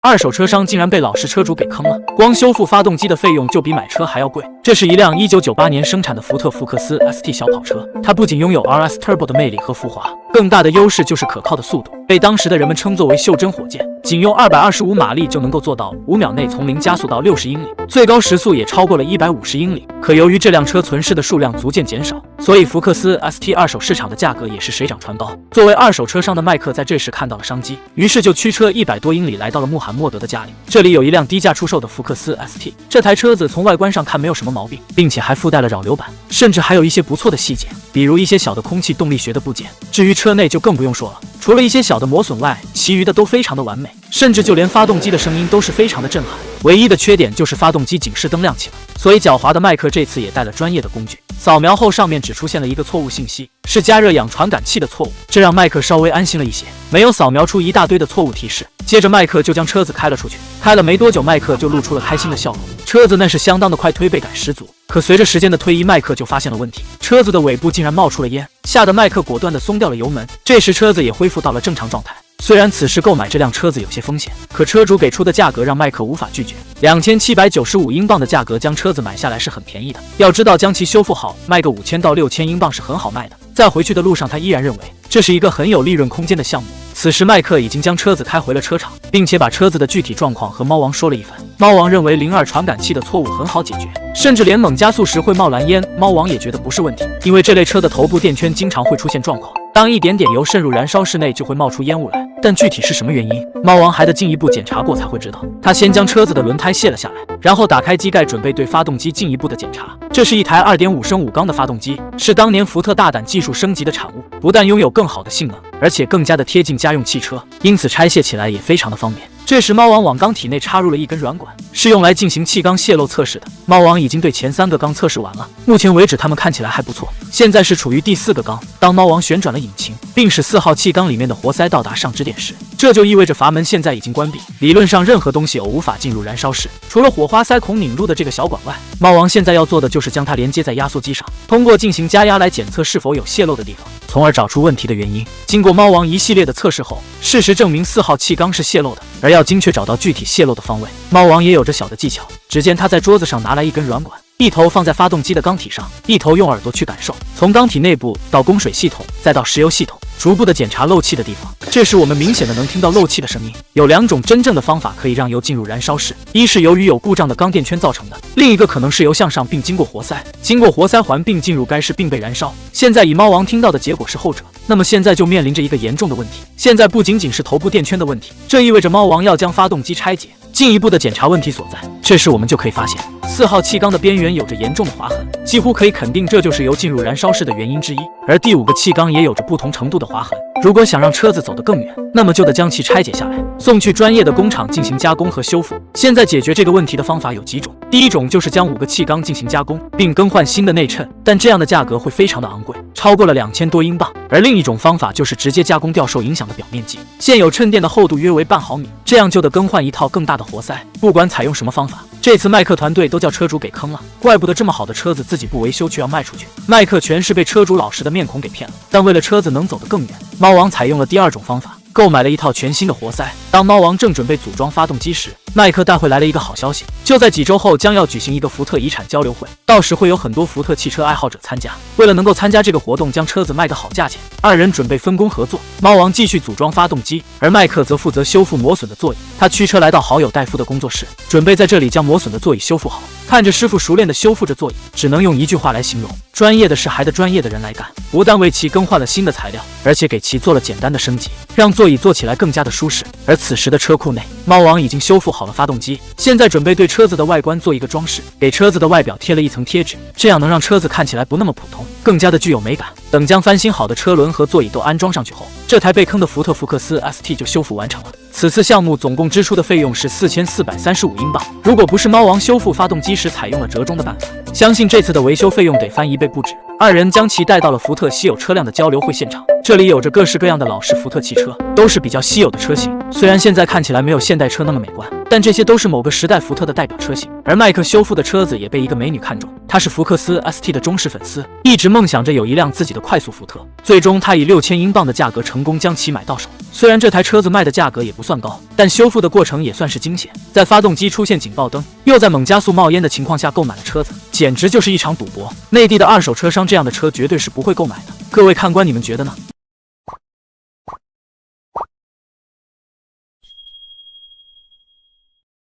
二手车商竟然被老实车主给坑了，光修复发动机的费用就比买车还要贵。这是一辆1998年生产的福特福克斯 ST 小跑车，它不仅拥有 RS Turbo 的魅力和浮华，更大的优势就是可靠的速度，被当时的人们称作为袖珍火箭。仅用225马力就能够做到5秒内从0加速到60英里，最高时速也超过了150英里。可由于这辆车存世的数量逐渐减少，所以福克斯 ST 二手市场的价格也是水涨船高。作为二手车商的麦克在这时看到了商机，于是就驱车100多英里来到了穆罕默德的家里。这里有一辆低价出售的福克斯 ST， 这台车子从外观上看没有什么毛病，并且还附带了扰流板，甚至还有一些不错的细节，比如一些小的空气动力学的部件。至于车内就更不用说了，除了一些小的磨损外，其余的都非常的完美，甚至就连发动机的声音都是非常的震撼。唯一的缺点就是发动机警示灯亮起了，所以狡猾的麦克这次也带了专业的工具，扫描后上面只出现了一个错误信息，是加热氧传感器的错误，这让麦克稍微安心了一些，没有扫描出一大堆的错误提示。接着麦克就将车子开了出去，开了没多久，麦克就露出了开心的笑容，车子那是相当的快，推背感十足。可随着时间的推移，麦克就发现了问题，车子的尾部竟然冒出了烟，吓得麦克果断地松掉了油门。这时车子也恢复到了正常状态。虽然此时购买这辆车子有些风险，可车主给出的价格让麦克无法拒绝，2795英镑的价格将车子买下来是很便宜的。要知道将其修复好，卖个5000到6000英镑是很好卖的。在回去的路上，他依然认为这是一个很有利润空间的项目。此时麦克已经将车子开回了车厂，并且把车子的具体状况和猫王说了一番。猫王认为02传感器的错误很好解决，甚至连猛加速时会冒蓝烟，猫王也觉得不是问题，因为这类车的头部电圈经常会出现状况，当一点点油渗入燃烧室内就会冒出烟雾来，但具体是什么原因，猫王还得进一步检查过才会知道。他先将车子的轮胎卸了下来，然后打开机盖，准备对发动机进一步的检查。这是一台2.5升5缸的发动机，是当年福特大胆技术升级的产物，不但拥有更好的性能，而且更加的贴近家用汽车，因此拆卸起来也非常的方便。这时猫王往缸体内插入了一根软管，是用来进行气缸泄漏测试的。猫王已经对前3个缸测试完了，目前为止它们看起来还不错，现在是处于第4个缸。当猫王旋转了引擎，并使4号气缸里面的活塞到达上支点时，这就意味着阀门现在已经关闭，理论上任何东西无法进入燃烧室，除了火花塞孔拧入的这个小管外。猫王现在要做的就是将它连接在压缩机上，通过进行加压来检测是否有泄漏的地方，从而找出问题的原因。经过猫王一系列的测试后，事实证明4号气缸是泄漏的，而要精确找到具体泄漏的方位，猫王也有着小的技巧。只见他在桌子上拿来一根软管，一头放在发动机的缸体上，一头用耳朵去感受，从缸体内部到供水系统，再到石油系统，逐步的检查漏气的地方。这时我们明显的能听到漏气的声音。有2种真正的方法可以让油进入燃烧室，一是由于有故障的缸电圈造成的，另一个可能是油向上并经过活塞，经过活塞环并进入该室并被燃烧。现在以猫王听到的结果是后者，那么现在就面临着一个严重的问题，现在不仅仅是头部电圈的问题，这意味着猫王要将发动机拆解，进一步的检查问题所在。这时我们就可以发现4号气缸的边缘有着严重的划痕，几乎可以肯定这就是油进入燃烧室的原因之一。而第5个气缸也有着不同程度的划痕，如果想让车子走得更远，那么就得将其拆解下来，送去专业的工厂进行加工和修复。现在解决这个问题的方法有几种，第一种就是将5个气缸进行加工，并更换新的内衬，但这样的价格会非常的昂贵，超过了2000多英镑。而另一种方法就是直接加工掉受影响的表面积，现有衬垫的厚度约为半毫米，这样就得更换一套更大的活塞。不管采用什么方法，这次麦克团队都叫车主给坑了，怪不得这么好的车子自己不维修却要卖出去。麦克全是被车主老实的面孔给骗了，但为了车子能走得更远，猫王采用了第2种方法，购买了一套全新的活塞。当猫王正准备组装发动机时，麦克带回来了一个好消息，就在几周后将要举行一个福特遗产交流会，到时会有很多福特汽车爱好者参加。为了能够参加这个活动，将车子卖个好价钱，2人准备分工合作。猫王继续组装发动机，而麦克则负责修复磨损的座椅。他驱车来到好友戴夫的工作室，准备在这里将磨损的座椅修复好。看着师傅熟练地修复着座椅，只能用一句话来形容：专业的事还得专业的人来干。不但为其更换了新的材料，而且给其做了简单的升级，让座椅坐起来更加的舒适。而此时的车库内，猫王已经修复好了发动机，现在准备对车子的外观做一个装饰，给车子的外表贴了一层贴纸，这样能让车子看起来不那么普通，更加的具有美感。等将翻新好的车轮和座椅都安装上去后，这台被坑的福特福克斯 ST 就修复完成了。此次项目总共支出的费用是4435英镑，如果不是猫王修复发动机时采用了折中的办法，相信这次的维修费用得翻1倍不止。2人将其带到了福特稀有车辆的交流会现场，这里有着各式各样的老式福特汽车，都是比较稀有的车型，虽然现在看起来没有现代车那么美观，但这些都是某个时代福特的代表车型。而麦克修复的车子也被一个美女看中，他是福克斯 ST 的忠实粉丝，一直梦想着有一辆自己的快速福特。最终，他以6000英镑的价格成功将其买到手。虽然这台车子卖的价格也不算高，但修复的过程也算是惊险。在发动机出现警报灯，又在猛加速冒烟的情况下购买了车子，简直就是一场赌博。内地的二手车商这样的车绝对是不会购买的。各位看官，你们觉得呢？